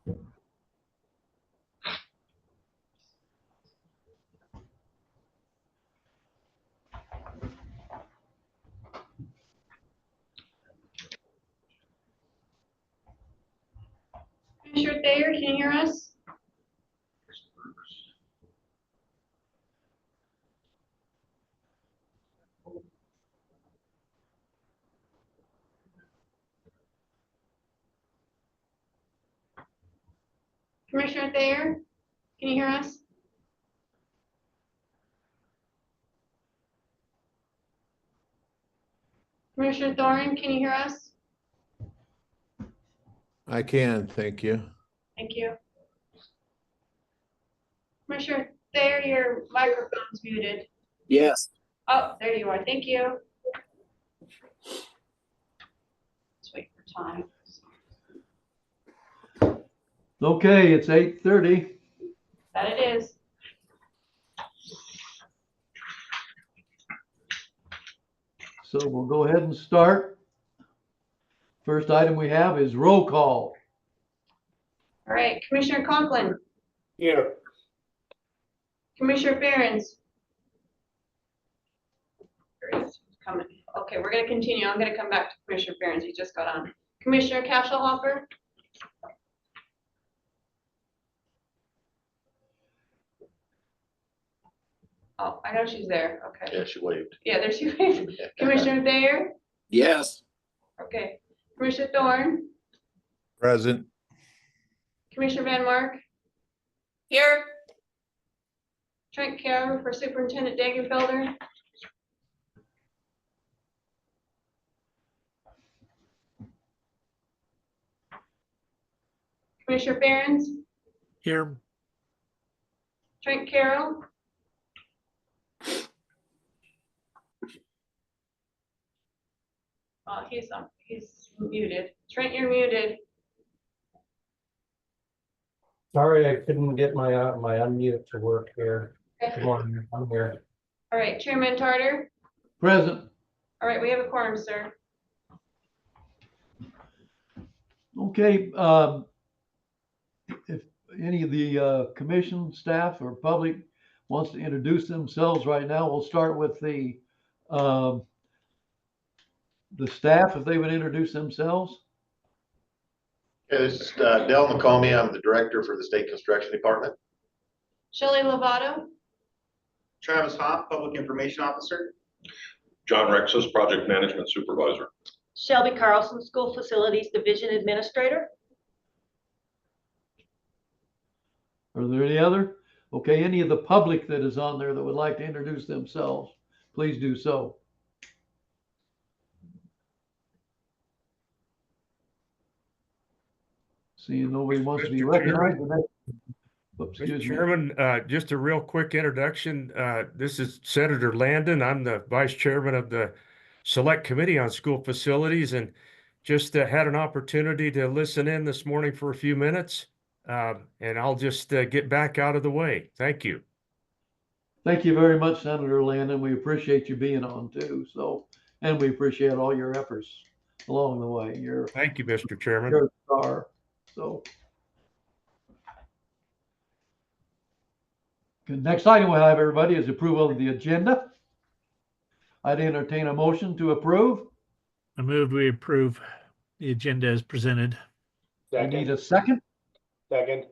Commissioner Thayer, can you hear us? Commissioner Thayer, can you hear us? Commissioner Thorne, can you hear us? I can, thank you. Thank you. Commissioner Thayer, your microphone's muted. Yes. Oh, there you are. Thank you. Let's wait for time. Okay, it's 8:30. That it is. So we'll go ahead and start. First item we have is roll call. All right, Commissioner Conklin, Here. Commissioner Behrens. Coming. Okay, we're gonna continue. I'm gonna come back to Commissioner Behrens. He just got on. Commissioner Kashelhofer. Oh, I know she's there. Okay. Yeah, she waved. Yeah, there she is. Commissioner Thayer. Yes. Okay. Commissioner Thorne. Present. Commissioner Van Mark. Here. Trent Carroll for Superintendent Dagenfelder. Commissioner Behrens. Here. Trent Carroll. Oh, he's muted. Trent, you're muted. Sorry, I couldn't get my my unmute to work here. Okay. Good morning, I'm here. All right, Chairman Tarter. Present. All right, we have a quorum, sir. Okay, if any of the commission staff or public wants to introduce themselves right now, we'll start with the staff, if they would introduce themselves. Okay, this is Del McComey. I'm the director for the State Construction Department. Shelley Lovato. Travis Hoff, Public Information Officer. John Rexis, Project Management Supervisor. Shelby Carlson, School Facilities Division Administrator. Are there any other? Okay, any of the public that is on there that would like to introduce themselves, please do so. Seeing nobody wants to be Mr. recognized. Mr. Excuse me. Chairman, just a real quick introduction. This is Senator Landon. I'm the Vice Chairman of the Select Committee on School Facilities, and just had an opportunity to listen in this morning for a few minutes. And I'll just get back out of the way. Thank you. Thank you very much, Senator Landon. We appreciate you being on too. So, and we appreciate all your efforts along the way. Thank you, Mr. Chairman. You're a star. So, okay, next item we'll have, everybody, is approval of the agenda. I'd entertain a motion to approve. I moved we approve the agenda as presented. I need a second. Second.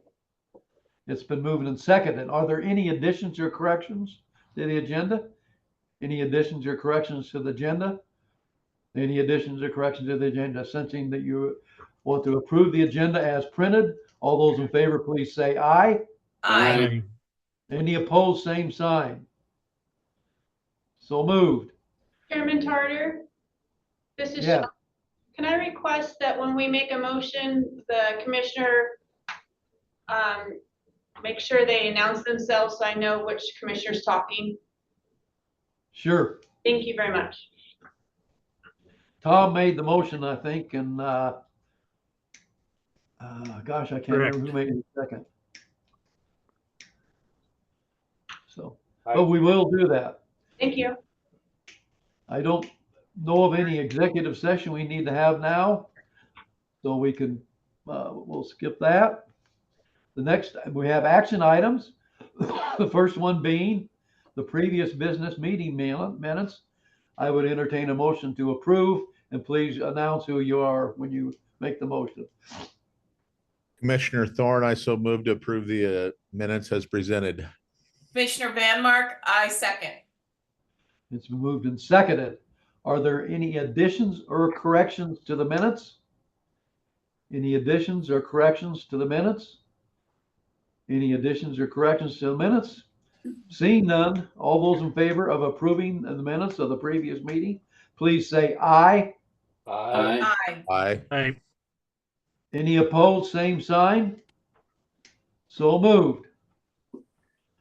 It's been moved and seconded. Are there any additions or corrections to the agenda? Any additions or corrections to the agenda? Any additions or corrections to the agenda? Sensing that you want to approve the agenda as printed, all those in favor, please say aye. Aye. Any opposed, same sign. So moved. Chairman Tarter. This is Yeah. Shelley. Can I request that when we make a motion, the commissioner make sure they announce themselves so I know which commissioner's talking? Sure. Thank you very much. Tom made the motion, I think, and gosh, I can't remember who made the second. So, but we will do that. Thank you. I don't know of any executive session we need to have now, so we can, we'll skip that. The next, we have action items. The first one being the previous business meeting minutes. I would entertain a motion to approve, and please announce who you are when you make the motion. Commissioner Thorne, I so move to approve the minutes as presented. Commissioner Van Mark, I second. It's been moved and seconded. Are there any additions or corrections to the minutes? Any additions or corrections to the minutes? Any additions or corrections to the minutes? Seeing none, all those in favor of approving the minutes of the previous meeting, please say aye. Aye. Aye. Aye. Aye. Any opposed, same sign. So moved.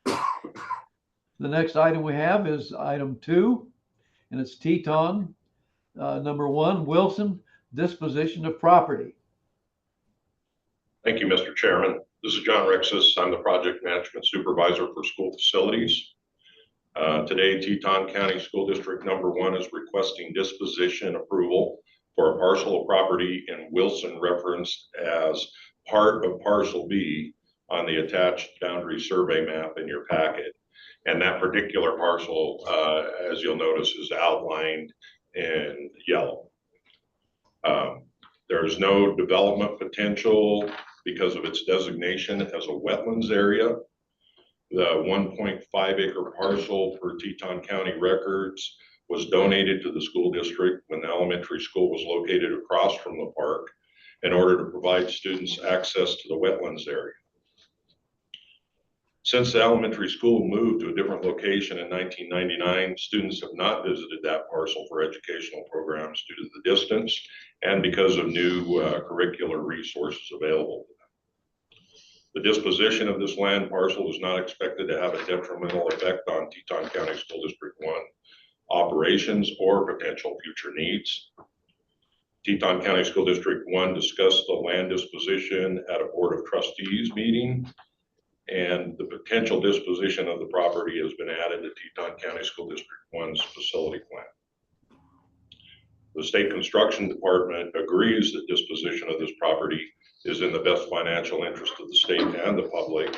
The next item we have is item 2, and it's Teton. Number 1, Wilson, disposition of property. Thank you, Mr. Chairman. This is John Rexis. I'm the project management supervisor for school facilities. Today, Teton County School District Number 1 is requesting disposition approval for a parcel of property in Wilson referenced as part of parcel B on the attached boundary survey map in your packet. And that particular parcel, as you'll notice, is outlined in yellow. There's no development potential because of its designation as a wetlands area. The 1.5 acre parcel for Teton County records was donated to the school district when the elementary school was located across from the park in order to provide students access to the wetlands area. Since the elementary school moved to a different location in 1999, students have not visited that parcel for educational programs due to the distance and because of new curricular resources available. The disposition of this land parcel is not expected to have a detrimental effect on Teton County School District 1 operations or potential future needs. Teton County School District 1 discussed the land disposition at a Board of Trustees meeting, and the potential disposition of the property has been added to Teton County School District 1's facility plan. The State Construction Department agrees that disposition of this property is in the best financial interest of the state and the public,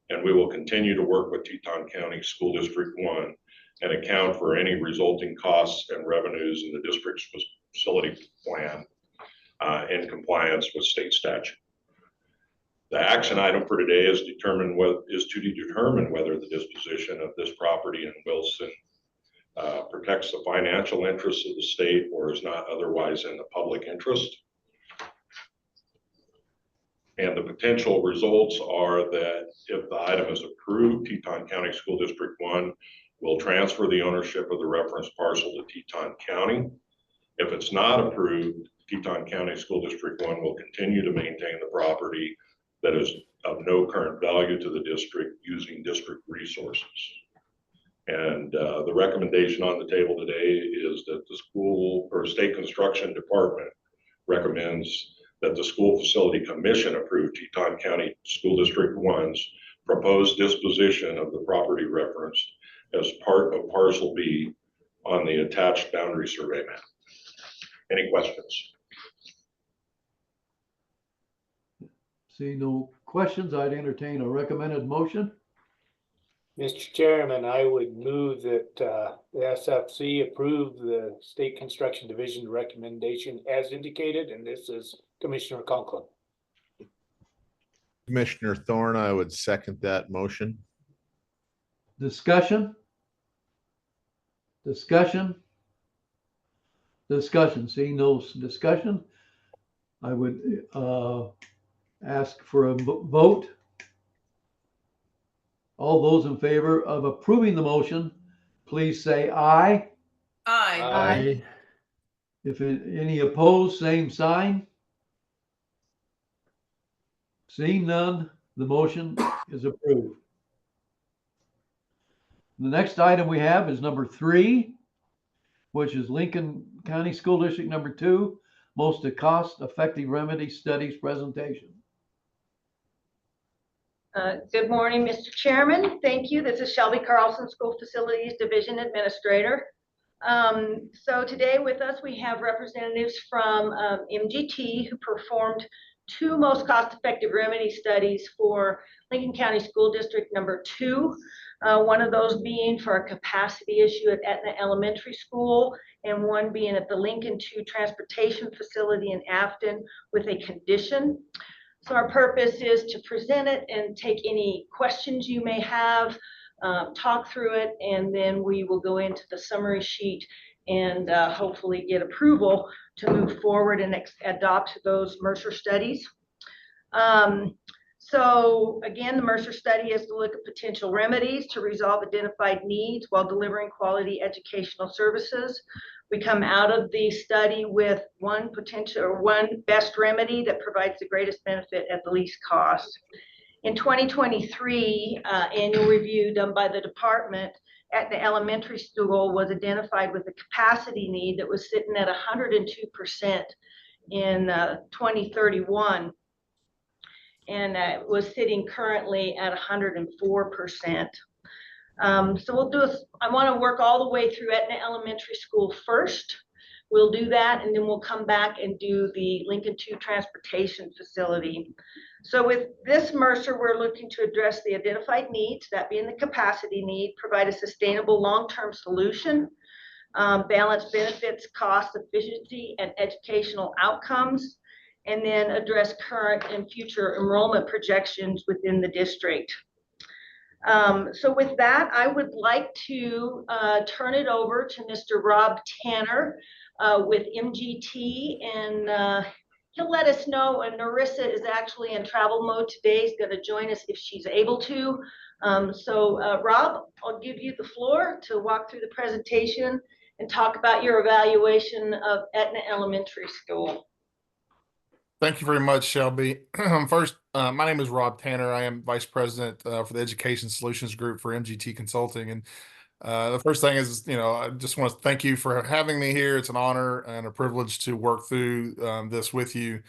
and we will continue to work with Teton County School District 1 and account for any resulting costs and revenues in the district's facility plan in compliance with state statute. The action item for today is to determine whether the disposition of this property in Wilson protects the financial interests of the state or is not otherwise in the public interest. And the potential results are that if the item is approved, Teton County School District 1 will transfer the ownership of the reference parcel to Teton County. If it's not approved, Teton County School District 1 will continue to maintain the property that is of no current value to the district using district resources. And the recommendation on the table today is that the school or state construction department recommends that the School Facility Commission approve Teton County School District 1's proposed disposition of the property referenced as part of parcel B on the attached boundary survey map. Any questions? See no questions, I'd entertain a recommended motion. Mr. Chairman, I would move that the SFC approve the State Construction Division recommendation as indicated, and this is Commissioner Conklin. Commissioner Thorne, I would second that motion. Discussion? Discussion? Discussion. Seeing no discussion, I would ask for a vote. All those in favor of approving the motion, please say aye. Aye. Aye. If any opposed, same sign. Seeing none, the motion is approved. The next item we have is number 3, which is Lincoln County School District number 2, most cost-effective remedy studies presentation. Good morning, Mr. Chairman. Thank you. This is Shelby Carlson, School Facilities Division Administrator. So today with us, we have representatives from MGT who performed two most cost-effective remedy studies for Lincoln County School District number 2. One of those being for a capacity issue at Etna Elementary School, and one being at the Lincoln 2 Transportation Facility in Afton with a condition. So our purpose is to present it and take any questions you may have, talk through it, and then we will go into the summary sheet and hopefully get approval to move forward and adopt those Mercer studies. So again, the Mercer study is to look at potential remedies to resolve identified needs while delivering quality educational services. We come out of the study with one best remedy that provides the greatest benefit at the least cost. In 2023 annual review done by the department, at the elementary school was identified with a capacity need that was sitting at 102% in 2031. And was sitting currently at 104%. So we'll do I want to work all the way through Etna Elementary School first. We'll do that, and then we'll come back and do the Lincoln 2 Transportation Facility. So with this Mercer, we're looking to address the identified needs, that being the capacity need, provide a sustainable long-term solution, balance benefits, cost, efficiency, and educational outcomes, and then address current and future enrollment projections within the district. So with that, I would like to turn it over to Mr. Rob Tanner with MGT, and he'll let us know. And Narissa is actually in travel mode today. He's going to join us if she's able to. Rob, I'll give you the floor to walk through the presentation and talk about your evaluation of Etna Elementary School. Thank you very much, Shelby. First, my name is Rob Tanner. I am Vice President for the Education Solutions Group for MGT Consulting. And the first thing is, I just want to thank you for having me here. It's an honor and a privilege to work through this with you.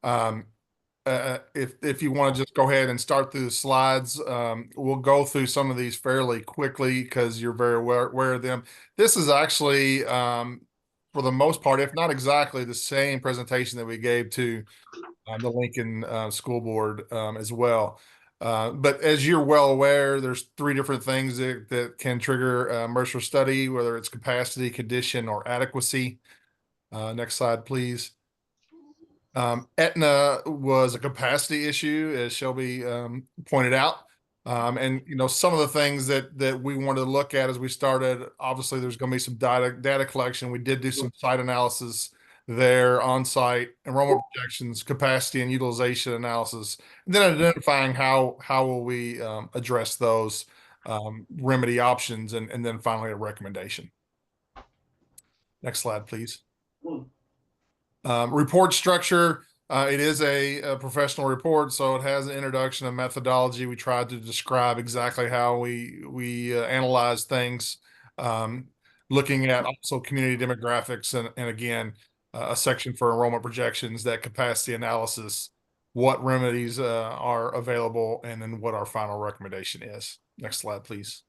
If you want to just go ahead and start through the slides, we'll go through some of these fairly quickly because you're very aware of them. This is actually for the most part, if not exactly the same presentation that we gave to the Lincoln School Board as well. But as you're well aware, there's 3 different things that can trigger a Mercer study, whether it's capacity, condition, or adequacy. Next slide, please. Etna was a capacity issue, as Shelby pointed out. And some of the things that we wanted to look at as we started, obviously there's going to be some data collection. We did do some site analysis there on site, enrollment projections, capacity and utilization analysis, and then identifying how will we address those remedy options, and then finally a recommendation. Next slide, please. Report structure. It is a professional report, so it has an introduction and methodology. We tried to describe exactly how we analyze things, looking at also community demographics, and again, a section for enrollment projections, that capacity analysis, what remedies are available, and then what our final recommendation is. Next slide, please.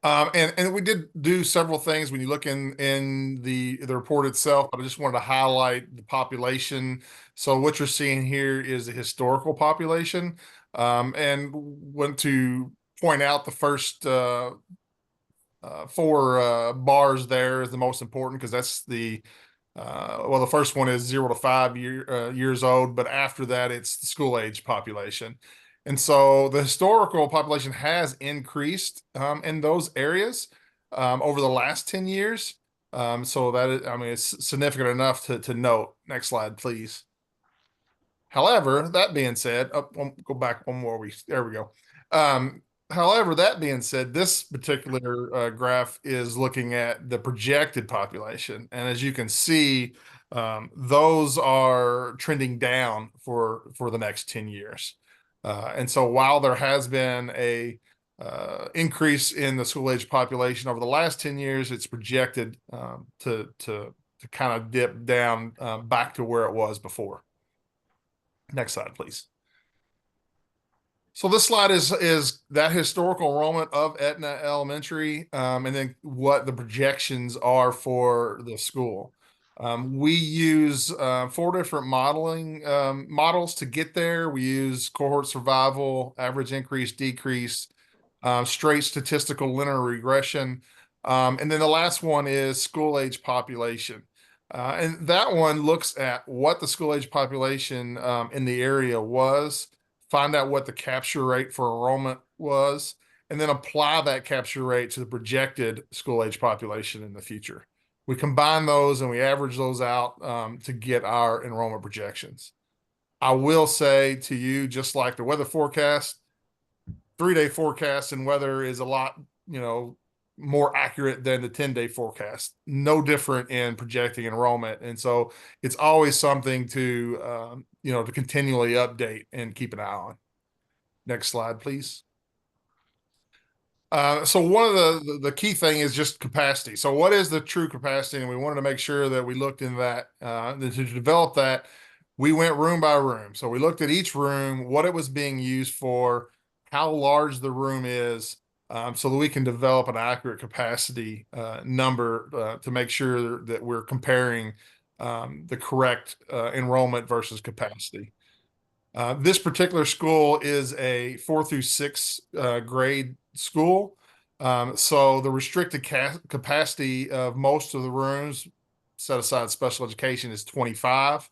And we did do several things when you look in the report itself, but I just wanted to highlight the population. So what you're seeing here is the historical population, and want to point out the first 4 bars there is the most important, because that's the the first one is 0 to 5 years old, but after that it's the school age population. And so the historical population has increased in those areas over the last 10 years. So that is, it's significant enough to note. Next slide, please. However, that being said, go back one more. There we go. However, that being said, this particular graph is looking at the projected population. And as you can see, those are trending down for the next 10 years. And so while there has been a increase in the school age population over the last 10 years, it's projected to kind of dip down back to where it was before. Next slide, please. So this slide is that historical enrollment of Etna Elementary, and then what the projections are for the school. We use 4 different modeling models to get there. We use cohort survival, average increase, decrease, straight statistical linear regression. And then the last one is school age population. And that one looks at what the school age population in the area was, find out what the capture rate for enrollment was, and then apply that capture rate to the projected school age population in the future. We combine those and we average those out to get our enrollment projections. I will say to you, just like the weather forecast, 3-day forecast and weather is a lot, more accurate than the 10-day forecast. No different in projecting enrollment. And so it's always something to, to continually update and keep an eye on. Next slide, please. So one of the key thing is just capacity. So what is the true capacity? And we wanted to make sure that we looked in that, to develop that, we went room by room. So we looked at each room, what it was being used for, how large the room is, so that we can develop an accurate capacity number to make sure that we're comparing the correct enrollment versus capacity. This particular school is a 4 through 6 grade school. So the restricted capacity of most of the rooms, set aside special education, is 25.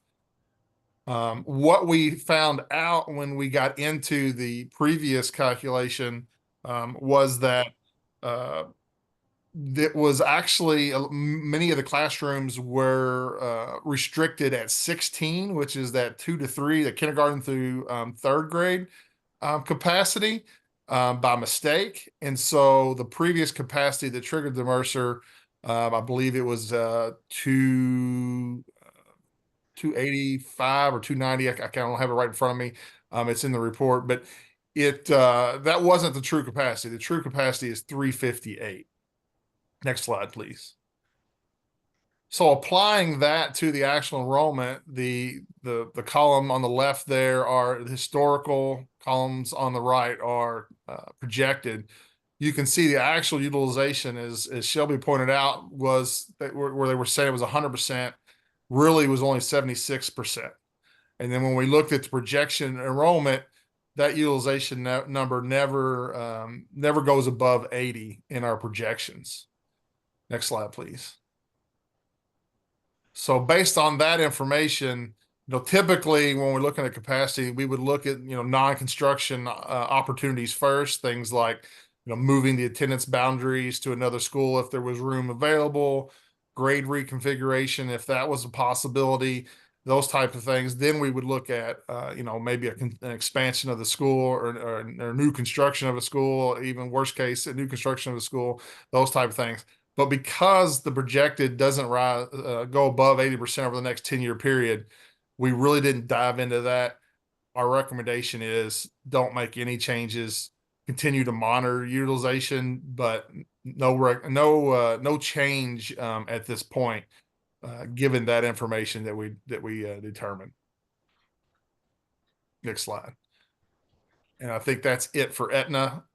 What we found out when we got into the previous calculation was that that was actually many of the classrooms were restricted at 16, which is that 2 to 3, the kindergarten through 3rd grade capacity by mistake. And so the previous capacity that triggered the Mercer, I believe it was 285 or 290. I don't have it right in front of me. It's in the report, but that wasn't the true capacity. The true capacity is 358. Next slide, please. So applying that to the actual enrollment, the column on the left there are the historical, columns on the right are projected. You can see the actual utilization, as Shelby pointed out, was that where they were saying it was 100%, really was only 76%. And then when we looked at the projection enrollment, that utilization number never goes above 80 in our projections. Next slide, please. So based on that information, typically when we're looking at capacity, we would look at, non-construction opportunities first, things like, moving the attendance boundaries to another school if there was room available, grade reconfiguration if that was a possibility, those type of things. Then we would look at, maybe an expansion of the school or new construction of a school, even worst case, a new construction of a school, those type of things. But because the projected doesn't go above 80% over the next 10-year period, we really didn't dive into that. Our recommendation is don't make any changes, continue to monitor utilization, but no change at this point, given that information that we determined. Next slide. And I think that's it for Aetna.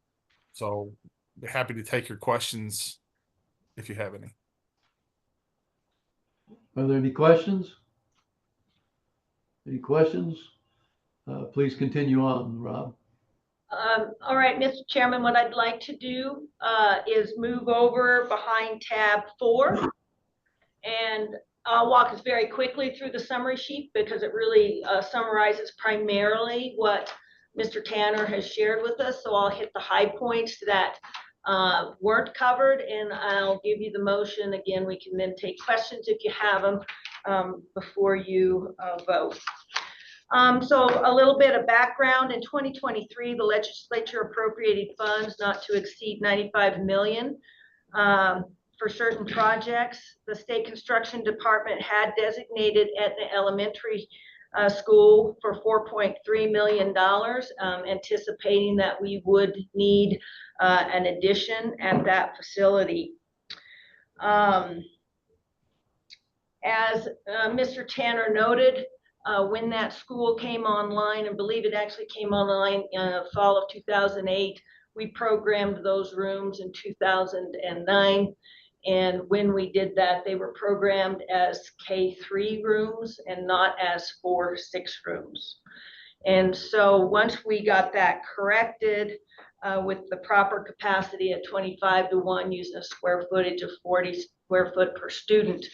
So be happy to take your questions if you have any. Are there any questions? Any questions? Please continue on, Rob. All right, Mr. Chairman, what I'd like to do is move over behind tab 4. And I'll walk us very quickly through the summary sheet because it really summarizes primarily what Mr. Tanner has shared with us. So I'll hit the high points that weren't covered, and I'll give you the motion. Again, we can then take questions if you have them before you vote. So a little bit of background. In 2023, the legislature appropriated funds not to exceed $95 million for certain projects. The state construction department had designated Aetna Elementary School for $4.3 million, anticipating that we would need an addition at that facility. As Mr. Tanner noted, when that school came online, and believe it actually came online in fall of 2008, we programmed those rooms in 2009. And when we did that, they were programmed as K3 rooms and not as 4-6 rooms. And so once we got that corrected with the proper capacity at 25-1 using a square footage of 40 square foot per student,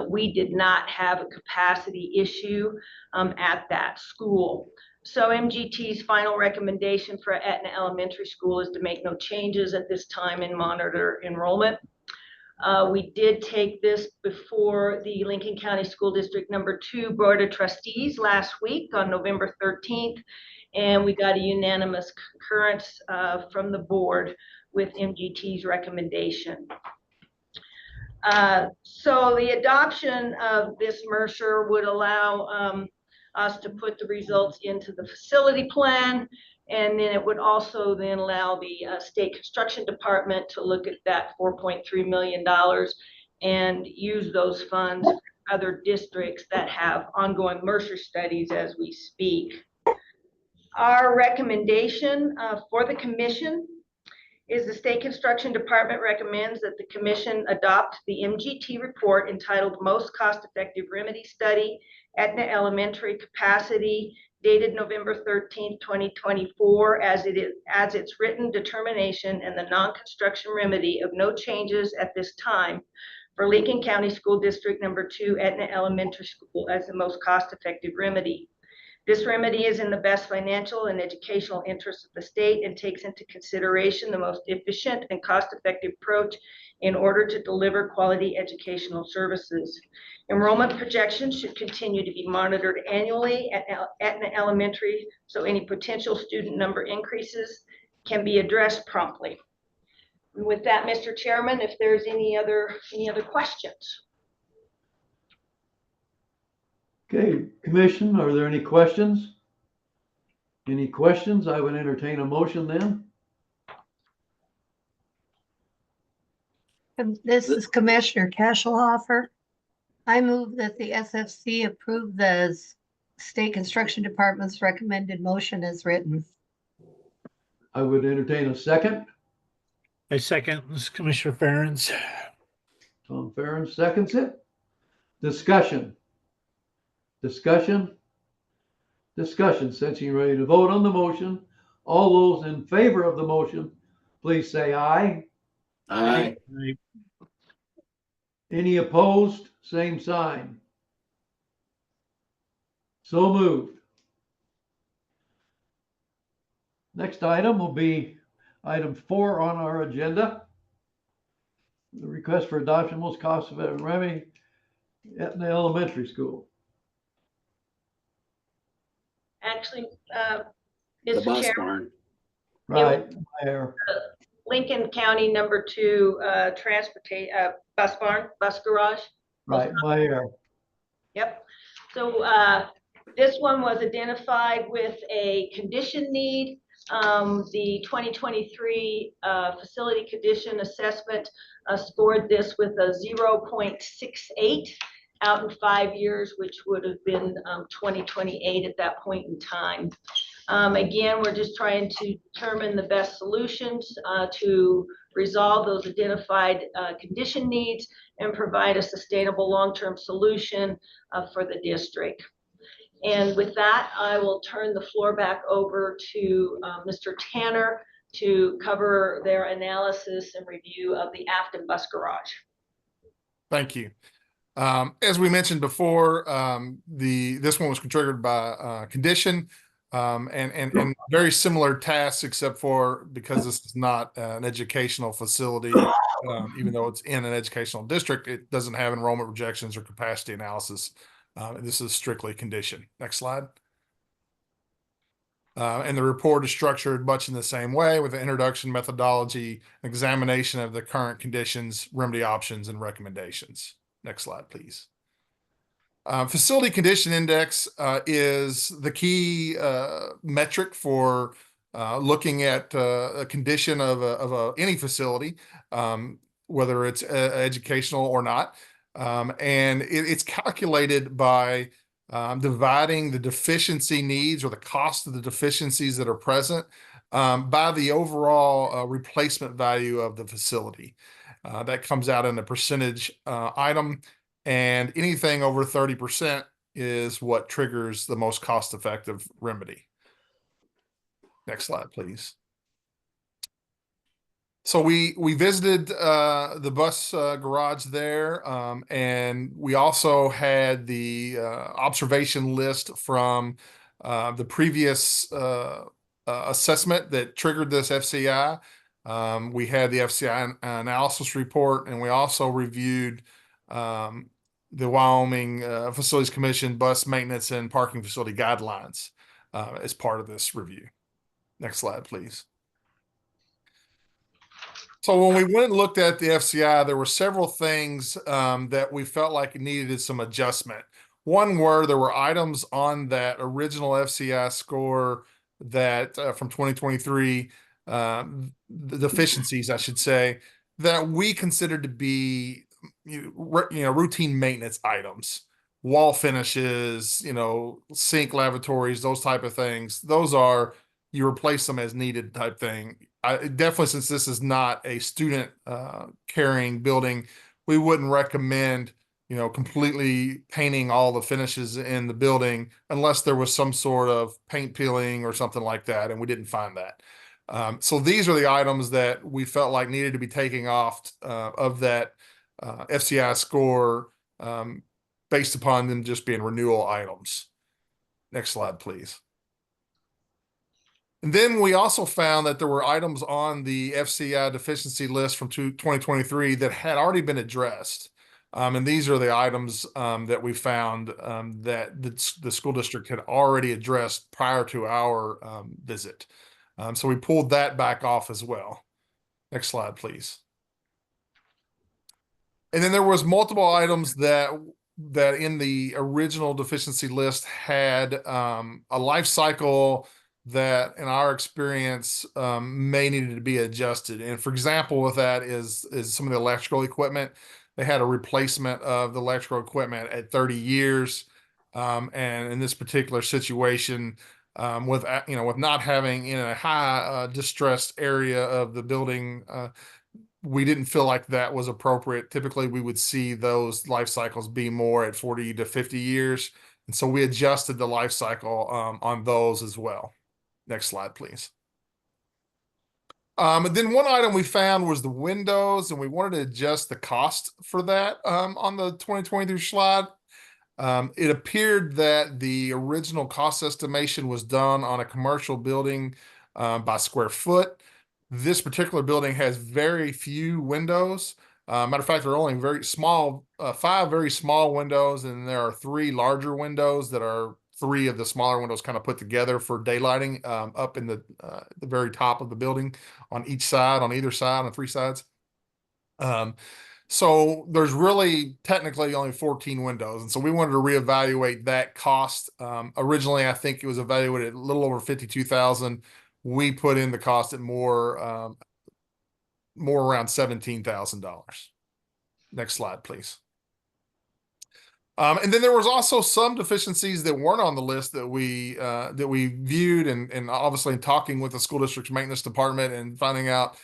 we did not have a capacity issue at that school. So MGT's final recommendation for Etna Elementary School is to make no changes at this time and monitor enrollment. We did take this before the Lincoln County School District number 2 Board of Trustees last week on November 13th, and we got a unanimous concurrence from the board with MGT's recommendation. So the adoption of this Mercer would allow us to put the results into the facility plan, and then it would also then allow the state construction department to look at that $4.3 million and use those funds for other districts that have ongoing Mercer studies as we speak. Our recommendation for the commission is the State Construction Department recommends that the commission adopt the MGT report entitled Most Cost-Effective Remedy Study, Etna Elementary Capacity, dated November 13th, 2024, as its written determination and the non-construction remedy of no changes at this time for Lincoln County School District number 2, Etna Elementary School as the most cost-effective remedy. This remedy is in the best financial and educational interests of the state and takes into consideration the most efficient and cost-effective approach in order to deliver quality educational services. Enrollment projections should continue to be monitored annually at Etna Elementary, so any potential student number increases can be addressed promptly. And with that, Mr. Chairman, if there's any other questions. Okay, commission, are there any questions? Any questions? I would entertain a motion then. This is Commissioner Kesselhofer. I move that the SFC approve the State Construction Department's recommended motion as written. I would entertain a second. I second. This is Commissioner Ferentz. Tom Ferentz seconds it. Discussion. Discussion. Since you're ready to vote on the motion, all those in favor of the motion, please say aye. Aye. Any opposed? Same sign. So moved. Next item will be item 4 on our agenda. The request for adoption most cost-effective remedy, Etna Elementary School. Actually, The Mr. bus Chair, barn. Right, there. Lincoln County number 2 bus garage. Right, my air. Yep. So this one was identified with a condition need. The 2023 facility condition assessment scored this with a 0.68 out in 5 years, which would have been 2028 at that point in time. Again, we're just trying to determine the best solutions to resolve those identified condition needs and provide a sustainable long-term solution for the district. And with that, I will turn the floor back over to Mr. Tanner to cover their analysis and review of the Afton Bus Garage. Thank you. As we mentioned before, this one was triggered by condition and very similar tasks, except for because this is not an educational facility, even though it's in an educational district, it doesn't have enrollment projections or capacity analysis. This is strictly condition. Next slide. And the report is structured much in the same way with the introduction, methodology, examination of the current conditions, remedy options, and recommendations. Next slide, please. Facility condition index is the key metric for looking at a condition of any facility, whether it's educational or not. And it's calculated by dividing the deficiency needs or the cost of the deficiencies that are present by the overall replacement value of the facility. That comes out in a percentage item, and anything over 30% is what triggers the most cost-effective remedy. Next slide, please. So we visited the bus garage there, and we also had the observation list from the previous assessment that triggered this FCI. We had the FCI analysis report, and we also reviewed the Wyoming Facilities Commission bus maintenance and parking facility guidelines as part of this review. Next slide, please. So when we went and looked at the FCI, there were several things that we felt like needed some adjustment. One were there were items on that original FCI score that from 2023, the deficiencies, I should say, that we considered to be routine maintenance items, wall finishes, sink lavatories, those type of things. Those are, you replace them as needed type thing. Definitely, since this is not a student carrying building, we wouldn't recommend completely painting all the finishes in the building unless there was some sort of paint peeling or something like that, and we didn't find that. So these are the items that we felt like needed to be taken off of that FCI score based upon them just being renewal items. Next slide, please. And then we also found that there were items on the FCI deficiency list from 2023 that had already been addressed. And these are the items that we found that the school district had already addressed prior to our visit. So we pulled that back off as well. Next slide, please. And then there was multiple items that in the original deficiency list had a life cycle that in our experience may need to be adjusted. And for example, with that is some of the electrical equipment. They had a replacement of the electrical equipment at 30 years. And in this particular situation, with not having in a high distressed area of the building, we didn't feel like that was appropriate. Typically, we would see those life cycles be more at 40 to 50 years. And so we adjusted the life cycle on those as well. Next slide, please. And then one item we found was the windows, and we wanted to adjust the cost for that on the 2023 slide. It appeared that the original cost estimation was done on a commercial building by square foot. This particular building has very few windows. Matter of fact, there are only very small, 5 very small windows, and there are 3 larger windows that are 3 of the smaller windows kind of put together for daylighting up in the very top of the building on each side, on either side, on 3 sides. So there's really technically only 14 windows. And so we wanted to reevaluate that cost. Originally, I think it was evaluated at a little over $52,000. We put in the cost at more around $17,000. Next slide, please. And then there was also some deficiencies that weren't on the list that we viewed, and obviously in talking with the school district's maintenance department and finding out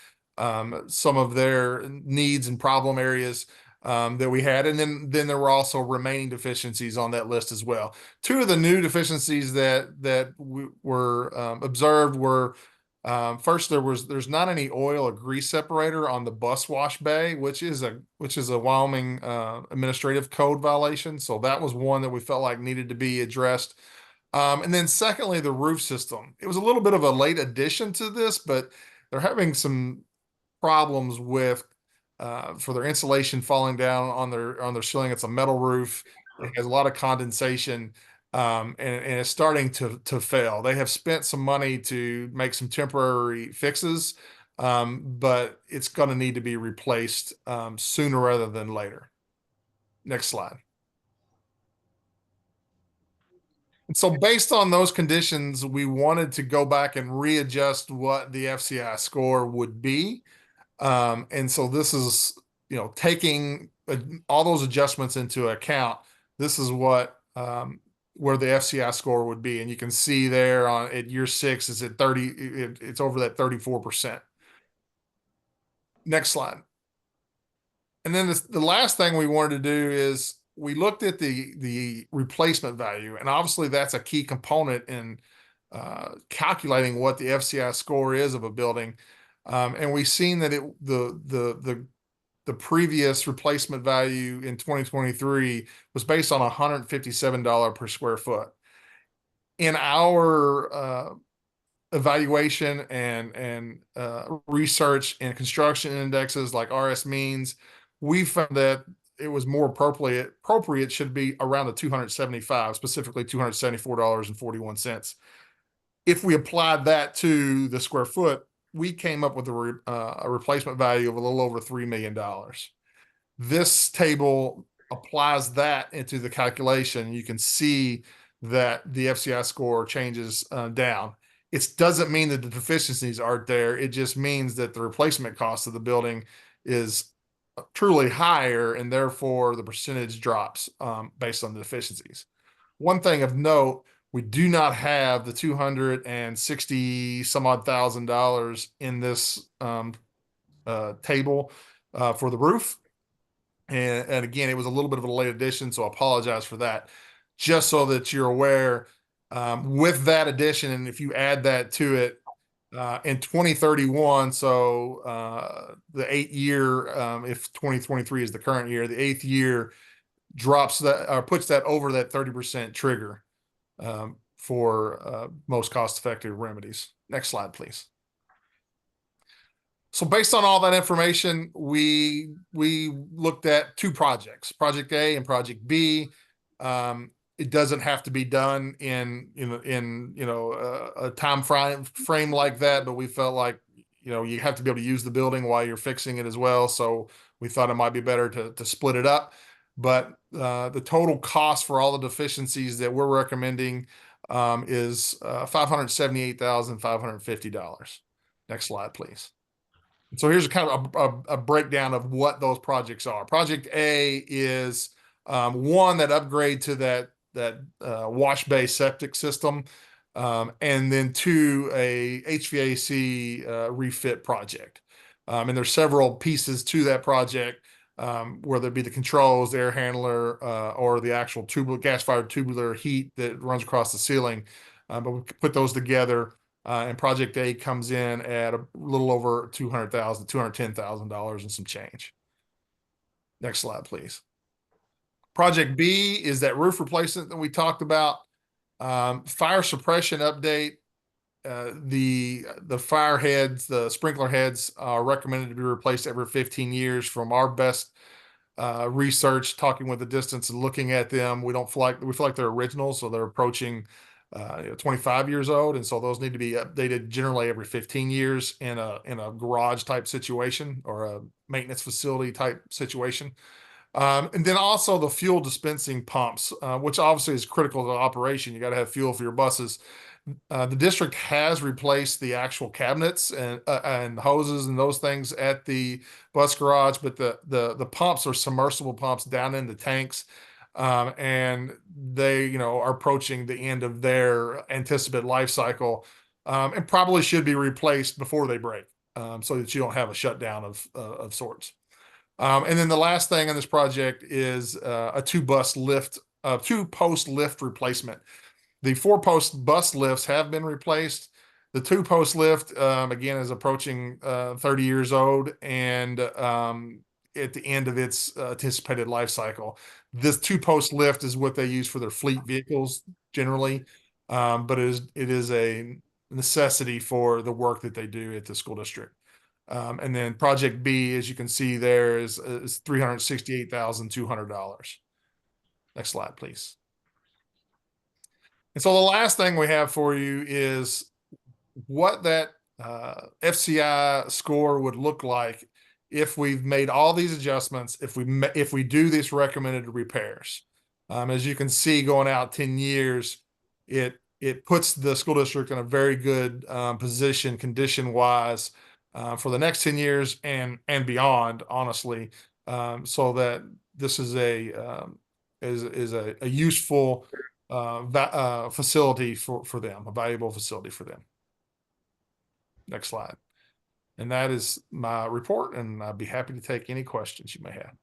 some of their needs and problem areas that we had. And then there were also remaining deficiencies on that list as well. 2 of the new deficiencies that were observed were first, there's not any oil or grease separator on the bus wash bay, which is a Wyoming administrative code violation. So that was one that we felt like needed to be addressed. And then secondly, the roof system. It was a little bit of a late addition to this, but they're having some problems with for their insulation falling down on their ceiling. It's a metal roof. It has a lot of condensation. And it's starting to fail. They have spent some money to make some temporary fixes, but it's going to need to be replaced sooner rather than later. Next slide. And so based on those conditions, we wanted to go back and readjust what the FCI score would be. And so this is, taking all those adjustments into account. This is what where the FCI score would be. And you can see there at year 6 is at 30, it's over that 34%. Next slide. And then the last thing we wanted to do is we looked at the replacement value, and obviously that's a key component in calculating what the FCI score is of a building. And we've seen that the previous replacement value in 2023 was based on $157 per square foot. In our evaluation and research and construction indexes like RS means, we found that it was more appropriate should be around the 275, specifically $274.41. If we applied that to the square foot, we came up with a replacement value of a little over $3 million. This table applies that into the calculation. You can see that the FCI score changes down. It doesn't mean that the deficiencies aren't there. It just means that the replacement cost of the building is truly higher, and therefore the percentage drops based on the deficiencies. One thing of note, we do not have the 260 some odd $1,000 in this table for the roof. And again, it was a little bit of a late addition, so I apologize for that. Just so that you're aware, with that addition, and if you add that to it, in 2031, so the 8th year, if 2023 is the current year, the 8th year drops that or puts that over that 30% trigger for most cost-effective remedies. Next slide, please. So based on all that information, we looked at two projects, Project A and Project B. It doesn't have to be done in a time frame like that, but we felt like you have to be able to use the building while you're fixing it as well. So we thought it might be better to split it up. But the total cost for all the deficiencies that we're recommending is $578,550. Next slide, please. So here's a kind of a breakdown of what those projects are. Project A is one that upgrade to that wash bay septic system, and then two, a HVAC refit project. And there's several pieces to that project, whether it be the controls, the air handler, or the actual gas-fired tubular heat that runs across the ceiling. But we put those together. And Project A comes in at a little over $200,000, $210,000 and some change. Next slide, please. Project B is that roof replacement that we talked about. Fire suppression update. The fire heads, the sprinkler heads are recommended to be replaced every 15 years. From our best research, talking with the distance and looking at them, we feel like they're original, so they're approaching 25 years old, and so those need to be updated generally every 15 years in a garage type situation or a maintenance facility type situation. And then also the fuel dispensing pumps, which obviously is critical to the operation. You got to have fuel for your buses. The district has replaced the actual cabinets and hoses and those things at the bus garage, but the pumps are submersible pumps down in the tanks. And they, are approaching the end of their anticipated life cycle, and probably should be replaced before they break, so that you don't have a shutdown of sorts. And then the last thing on this project is a two-post lift replacement. The 4-post bus lifts have been replaced. The 2-post lift, again, is approaching 30 years old, and at the end of its anticipated life cycle. This 2-post lift is what they use for their fleet vehicles generally, but it is a necessity for the work that they do at the school district. And then Project B, as you can see there, is $368,200. Next slide, please. And so the last thing we have for you is what that FCI score would look like if we've made all these adjustments, if we do these recommended repairs. As you can see, going out 10 years, it puts the school district in a very good position condition-wise for the next 10 years and beyond, honestly, so that this is a useful facility for them, a valuable facility for them. Next slide. And that is my report, and I'd be happy to take any questions you may have.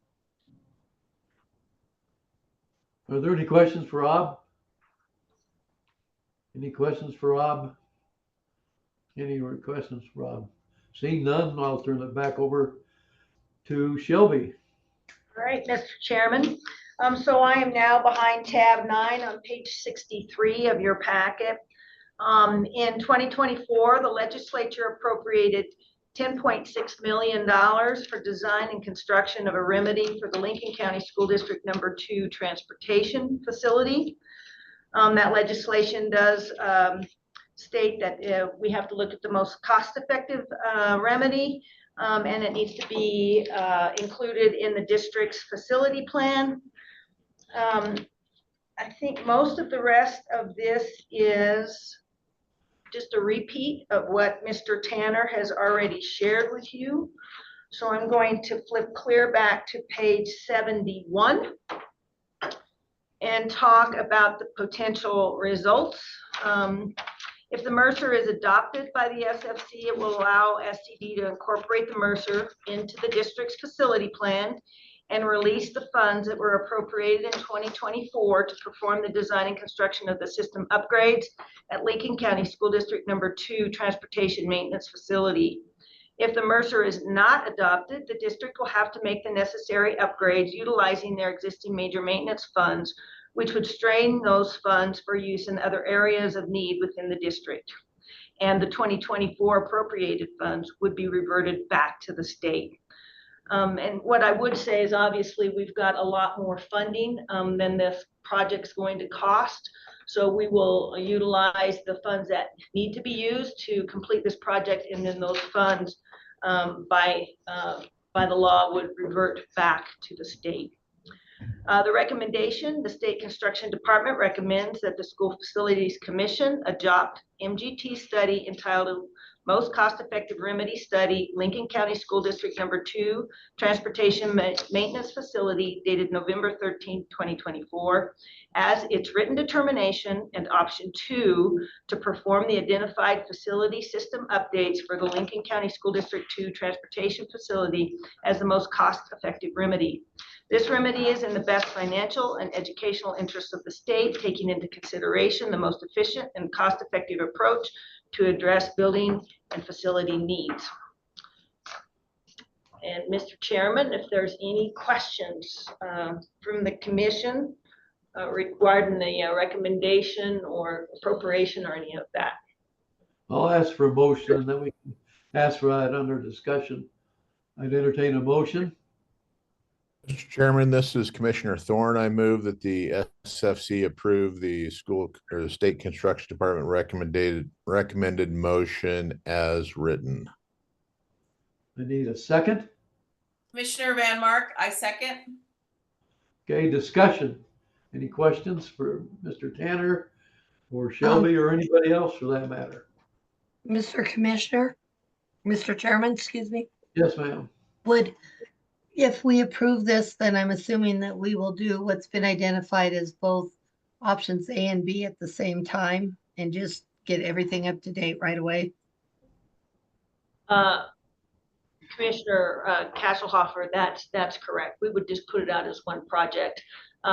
Are there any questions for Rob? Any questions for Rob? Any questions for Rob? Seeing none, I'll turn it back over to Shelby. All right, Mr. Chairman. So I am now behind tab 9 on page 63 of your packet. In 2024, the legislature appropriated $10.6 million for design and construction of a remedy for the Lincoln County School District Number 2 transportation facility. That legislation does state that we have to look at the most cost-effective remedy, and it needs to be included in the district's facility plan. I think most of the rest of this is just a repeat of what Mr. Tanner has already shared with you. So I'm going to flip clear back to page 71 and talk about the potential results. If the Mercer is adopted by the SFC, it will allow STD to incorporate the Mercer into the district's facility plan and release the funds that were appropriated in 2024 to perform the design and construction of the system upgrades at Lincoln County School District Number 2 Transportation Maintenance Facility. If the Mercer is not adopted, the district will have to make the necessary upgrades utilizing their existing major maintenance funds, which would strain those funds for use in other areas of need within the district. And the 2024 appropriated funds would be reverted back to the state. And what I would say is obviously we've got a lot more funding than this project's going to cost. So we will utilize the funds that need to be used to complete this project, and then those funds by the law would revert back to the state. The recommendation, the State Construction Department recommends that the School Facilities Commission adopt MGT study entitled Most Cost-Effective Remedy Study, Lincoln County School District Number 2 Transportation Maintenance Facility, dated November 13, 2024, as its written determination, and option 2 to perform the identified facility system updates for the Lincoln County School District 2 Transportation Facility as the most cost-effective remedy. This remedy is in the best financial and educational interests of the state, taking into consideration the most efficient and cost-effective approach to address building and facility needs. And Mr. Chairman, if there's any questions from the commission regarding the recommendation or appropriation or any of that. I'll ask for a motion, and then we can ask for that under discussion. I'd entertain a motion. Mr. Chairman, this is Commissioner Thorne. I move that the SFC approve the school or the State Construction Department recommended motion as written. I need a second. Commissioner Van Mark, I second. Okay, discussion. Any questions for Mr. Tanner or Shelby or anybody else for that matter? Mr. Chairman, excuse me. Yes, ma'am. If we approve this, then I'm assuming that we will do what's been identified as both options A and B at the same time and just get everything up to date right away. Commissioner Kasselhofer, that's correct. We would just put it out as one project.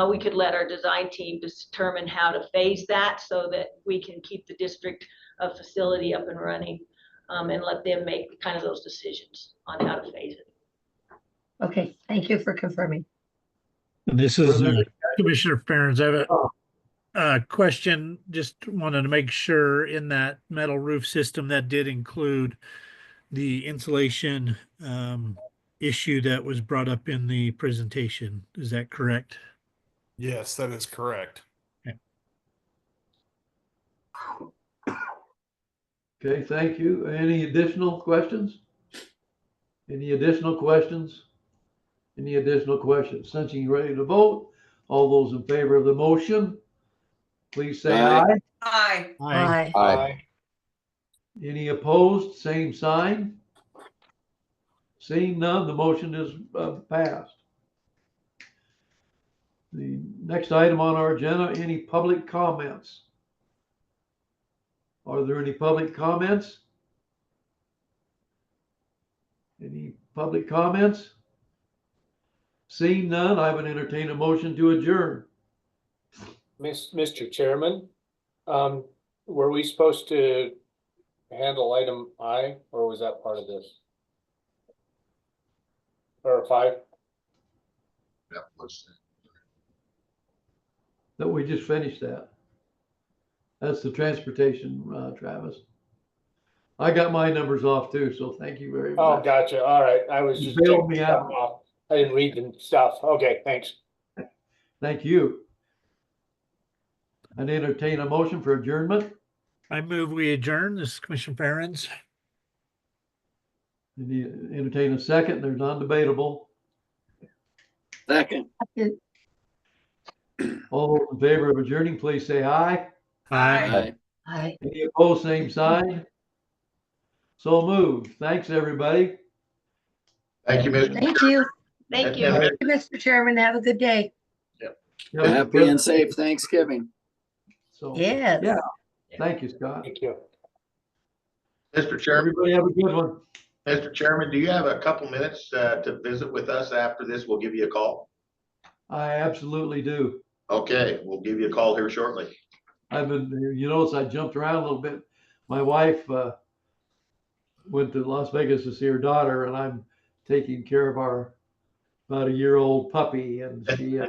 We could let our design team determine how to phase that so that we can keep the district facility up and running, and let them make kind of those decisions on how to phase it. Okay, thank you for confirming. And this is Commissioner Ferens. I have a question. Just wanted to make sure in that metal roof system that did include the insulation issue that was brought up in the presentation. Is that correct? Yes, that is correct. Okay, thank you. Any additional questions? Any additional questions? Any additional questions? Since you're ready to vote, all those in favor of the motion, please say aye. Aye. Aye. Aye. Any opposed, same sign. Seeing none, the motion is passed. The next item on our agenda, any public comments? Are there any public comments? public comments? Seeing none, I would entertain a motion to adjourn. Mr. Chairman, were we supposed to handle item I, or was that part of this? Or 5? That we just finished that. That's the transportation, Travis. I got my numbers off too, so thank you very Oh, much. gotcha. All right. I was You just bailed checking me stuff out. off. I didn't read the stuff. Okay, thanks. Thank you. I'd entertain a motion for adjournment. I move we adjourn. This is Commissioner Ferens. Entertain a second. There's non-debatable. Second. All those in favor of adjourning, please say aye. Aye. Aye. Any opposed, same sign. So moved. Thanks, everybody. Thank you, Mr. Thank you. Thank you. And- Mr. Chairman, have a good day. Happy and safe Thanksgiving. So, Yes. yeah. Thank you, Scott. Thank you. Mr. Chairman, Everybody have a good one. Mr. Chairman, do you have a couple minutes to visit with us after this? We'll give you a call. I absolutely do. Okay, we'll give you a call here shortly. I've been, you notice I jumped around a little bit. My wife went to Las Vegas to see her daughter, and I'm taking care of our about a year old puppy, and she